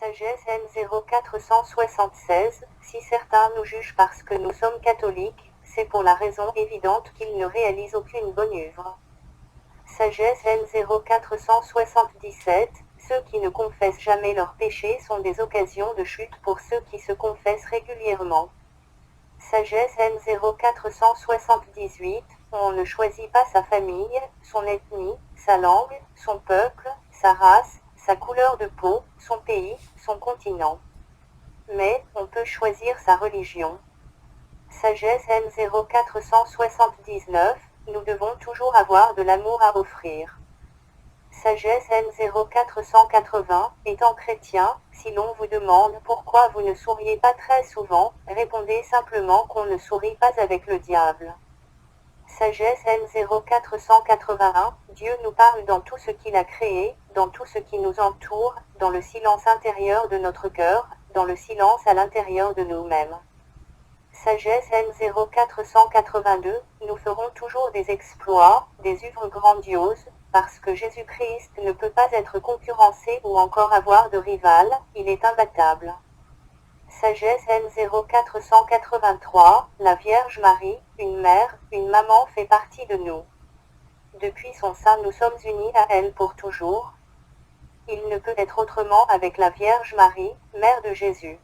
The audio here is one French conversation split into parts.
Sagesse N0476, si certains nous jugent parce que nous sommes catholiques, c'est pour la raison évidente qu'ils ne réalisent aucune bonne œuvre. Sagesse N0477, ceux qui ne confessent jamais leurs péchés sont des occasions de chute pour ceux qui se confessent régulièrement. Sagesse N0478, on ne choisit pas sa famille, son ethnie, sa langue, son peuple, sa race, sa couleur de peau, son pays, son continent. Mais, on peut choisir sa religion. Sagesse N0479, nous devons toujours avoir de l'amour à offrir. Sagesse N0480, étant chrétien, si l'on vous demande pourquoi vous ne souriez pas très souvent, répondez simplement qu'on ne sourit pas avec le diable. Sagesse N0481, Dieu nous parle dans tout ce qu'il a créé, dans tout ce qui nous entoure, dans le silence intérieur de notre cœur, dans le silence à l'intérieur de nous-mêmes. Sagesse N0482, nous ferons toujours des exploits, des œuvres grandioses, parce que Jésus-Christ ne peut pas être concurrencé ou encore avoir de rival, il est imbattable. Sagesse N0483, la Vierge Marie, une mère, une maman fait partie de nous. Depuis son sein nous sommes unis à elle pour toujours. Il ne peut être autrement avec la Vierge Marie, mère de Jésus.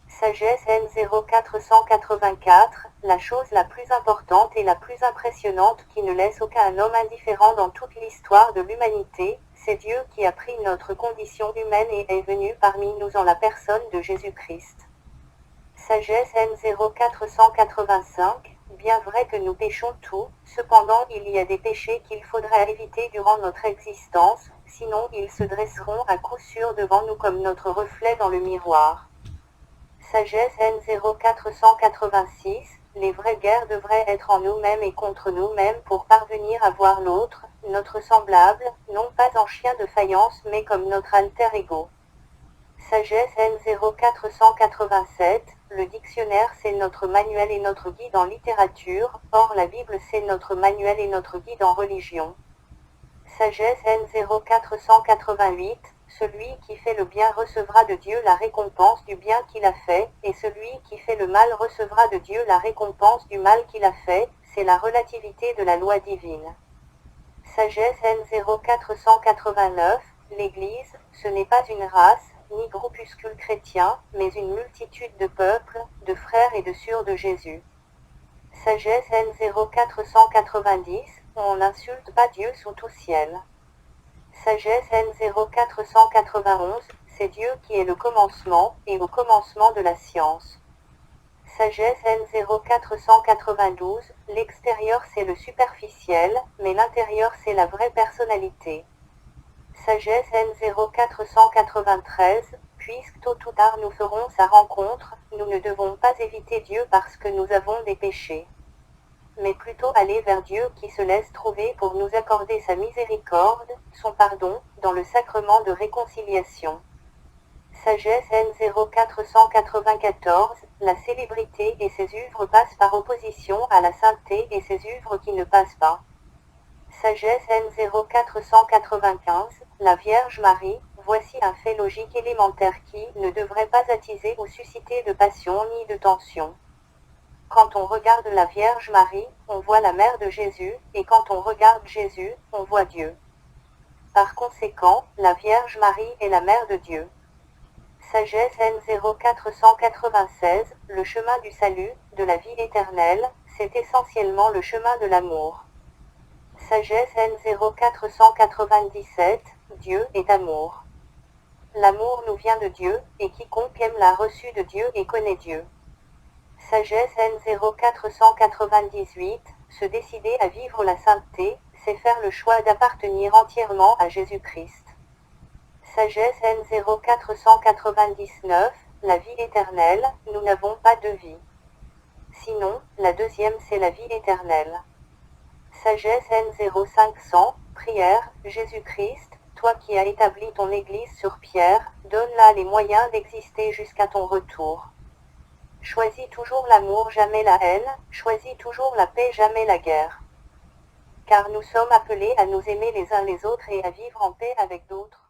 Sagesse N0484, la chose la plus importante et la plus impressionnante qui ne laisse aucun homme indifférent dans toute l'histoire de l'humanité, c'est Dieu qui a pris notre condition humaine et est venu parmi nous en la personne de Jésus-Christ. Sagesse N0485, bien vrai que nous péchons tout, cependant il y a des péchés qu'il faudra éviter durant notre existence, sinon ils se dresseront à coup sûr devant nous comme notre reflet dans le miroir. Sagesse N0486, les vraies guerres devraient être en nous-mêmes et contre nous-mêmes pour parvenir à voir l'autre, notre semblable, non pas en chien de faïence mais comme notre alter ego. Sagesse N0487, le dictionnaire c'est notre manuel et notre guide en littérature, or la Bible c'est notre manuel et notre guide en religion. Sagesse N0488, celui qui fait le bien recevra de Dieu la récompense du bien qu'il a fait, et celui qui fait le mal recevra de Dieu la récompense du mal qu'il a fait, c'est la relativité de la loi divine. Sagesse N0489, l'Église, ce n'est pas une race, ni groupuscule chrétien, mais une multitude de peuples, de frères et de sœurs de Jésus. Sagesse N0490, on n'insulte pas Dieu sous tout ciel. Sagesse N0491, c'est Dieu qui est le commencement, et au commencement de la science. Sagesse N0492, l'extérieur c'est le superficiel, mais l'intérieur c'est la vraie personnalité. Sagesse N0493, puisque tôt ou tard nous ferons sa rencontre, nous ne devons pas éviter Dieu parce que nous avons des péchés, mais plutôt aller vers Dieu qui se laisse trouver pour nous accorder sa miséricorde, son pardon, dans le sacrement de réconciliation. Sagesse N0494, la célébrité et ses œuvres passent par opposition à la sainteté et ses œuvres qui ne passent pas. Sagesse N0495, la Vierge Marie, voici un fait logique élémentaire qui ne devrait pas attiser ou susciter de passion ni de tension. Quand on regarde la Vierge Marie, on voit la mère de Jésus, et quand on regarde Jésus, on voit Dieu. Par conséquent, la Vierge Marie est la mère de Dieu. Sagesse N0496, le chemin du salut, de la vie éternelle, c'est essentiellement le chemin de l'amour. Sagesse N0497, Dieu est amour. L'amour nous vient de Dieu, et quiconque aime l'a reçu de Dieu et connaît Dieu. Sagesse N0498, se décider à vivre la sainteté, c'est faire le choix d'appartenir entièrement à Jésus-Christ. Sagesse N0499, la vie éternelle, nous n'avons pas de vie. Sinon, la deuxième c'est la vie éternelle. Sagesse N0500, prière, Jésus-Christ, toi qui as établi ton Église sur pierre, donne-la les moyens d'exister jusqu'à ton retour. Choisis toujours l'amour, jamais la haine, choisis toujours la paix, jamais la guerre. Car nous sommes appelés à nous aimer les uns les autres et à vivre en paix avec d'autres.